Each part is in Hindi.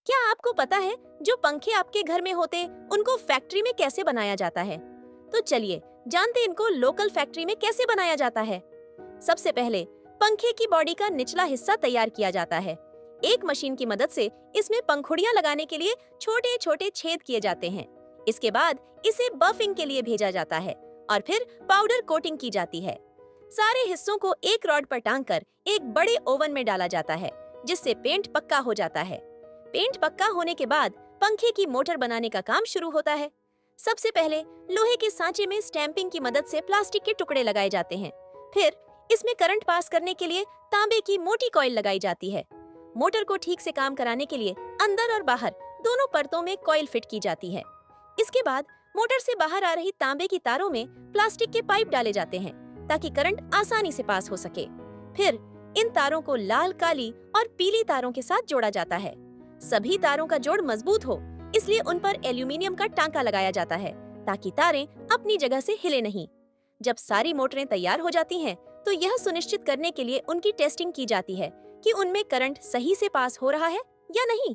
क्या आपको पता है जो पंखे आपके घर में होते उनको फैक्ट्री में कैसे बनाया जाता है? तो चलिए जानते इनको लोकल फैक्ट्री में कैसे बनाया जाता है। सबसे पहले पंखे की बॉडी का निचला हिस्सा तैयार किया जाता है। एक मशीन की मदद से इसमें पंखुड़ियां लगाने के लिए छोटे छोटे छेद किए जाते हैं। इसके बाद इसे बफिंग के लिए भेजा जाता है और फिर पाउडर कोटिंग की जाती है। सारे हिस्सों को एक रॉड पर टांगकर एक बड़े ओवन में डाला जाता है, जिससे पेंट पक्का हो जाता है। पेंट पक्का होने के बाद पंखे की मोटर बनाने का काम शुरू होता है। सबसे पहले लोहे के सांचे में स्टैंपिंग की मदद से प्लास्टिक के टुकड़े लगाए जाते हैं। फिर इसमें करंट पास करने के लिए तांबे की मोटी कॉइल लगाई जाती है। मोटर को ठीक से काम कराने के लिए अंदर और बाहर दोनों परतों में कॉइल फिट की जाती है। इसके बाद मोटर से बाहर आ रही तांबे की तारों में प्लास्टिक के पाइप डाले जाते हैं ताकि करंट आसानी से पास हो सके। फिर इन तारों को लाल, काली और पीली तारों के साथ जोड़ा जाता है। सभी तारों का जोड़ मजबूत हो, इसलिए उन पर एल्यूमीनियम का टांका लगाया जाता है ताकि तारें अपनी जगह से हिले नहीं। जब सारी मोटरें तैयार हो जाती हैं, तो यह सुनिश्चित करने के लिए उनकी टेस्टिंग की जाती है कि उनमें करंट सही से पास हो रहा है या नहीं।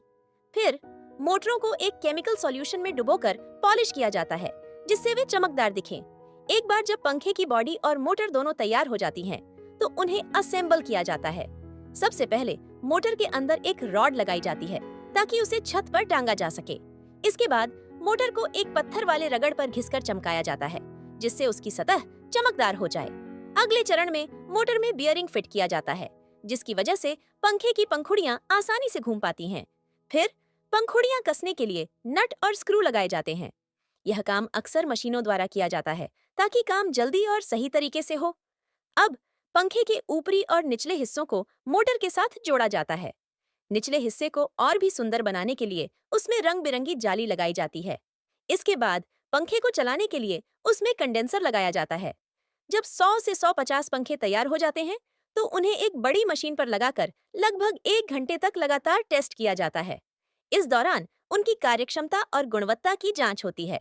फिर मोटरों को एक केमिकल सॉल्यूशन में डुबोकर पॉलिश किया जाता है, जिससे वे चमकदार दिखें। एक बार जब पंखे की बॉडी और मोटर दोनों तैयार हो जाती हैं, तो उन्हें असेंबल किया जाता है। सबसे पहले मोटर के अंदर एक रॉड लगाई जाती है ताकि उसे छत पर टांगा जा सके। इसके बाद मोटर को एक पत्थर वाले रगड़ पर घिसकर चमकाया जाता है, जिससे उसकी सतह चमकदार हो जाए। अगले चरण में मोटर में बियरिंग फिट किया जाता है, जिसकी वजह से पंखे की पंखुड़ियां आसानी से घूम पाती हैं। फिर पंखुड़ियां कसने के लिए नट और स्क्रू लगाए जाते हैं। यह काम अक्सर मशीनों द्वारा किया जाता है ताकि काम जल्दी और सही तरीके से हो। अब पंखे के ऊपरी और निचले हिस्सों को मोटर के साथ जोड़ा जाता है। निचले हिस्से को और भी सुंदर बनाने के लिए उसमें रंग बिरंगी जाली लगाई जाती है। इसके बाद पंखे को चलाने के लिए उसमें कंडेंसर लगाया जाता है। जब 100 से 150 पंखे तैयार हो जाते हैं, तो उन्हें एक बड़ी मशीन पर लगाकर लगभग 1 घंटे तक लगातार टेस्ट किया जाता है। इस दौरान उनकी कार्यक्षमता और गुणवत्ता की जांच होती है।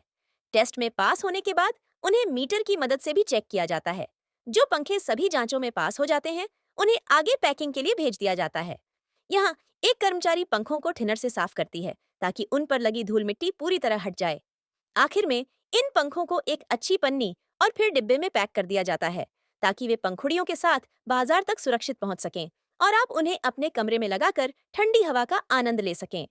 टेस्ट में पास होने के बाद उन्हें मीटर की मदद से भी चेक किया जाता है। जो पंखे सभी जांचों में पास हो जाते हैं, उन्हें आगे पैकिंग के लिए भेज दिया जाता है। यहाँ एक कर्मचारी पंखों को थिनर से साफ करती है ताकि उन पर लगी धूल मिट्टी पूरी तरह हट जाए। आखिर में इन पंखों को एक अच्छी पन्नी और फिर डिब्बे में पैक कर दिया जाता है ताकि वे पंखुड़ियों के साथ बाजार तक सुरक्षित पहुंच सकें और आप उन्हें अपने कमरे में लगाकर ठंडी हवा का आनंद ले सकें।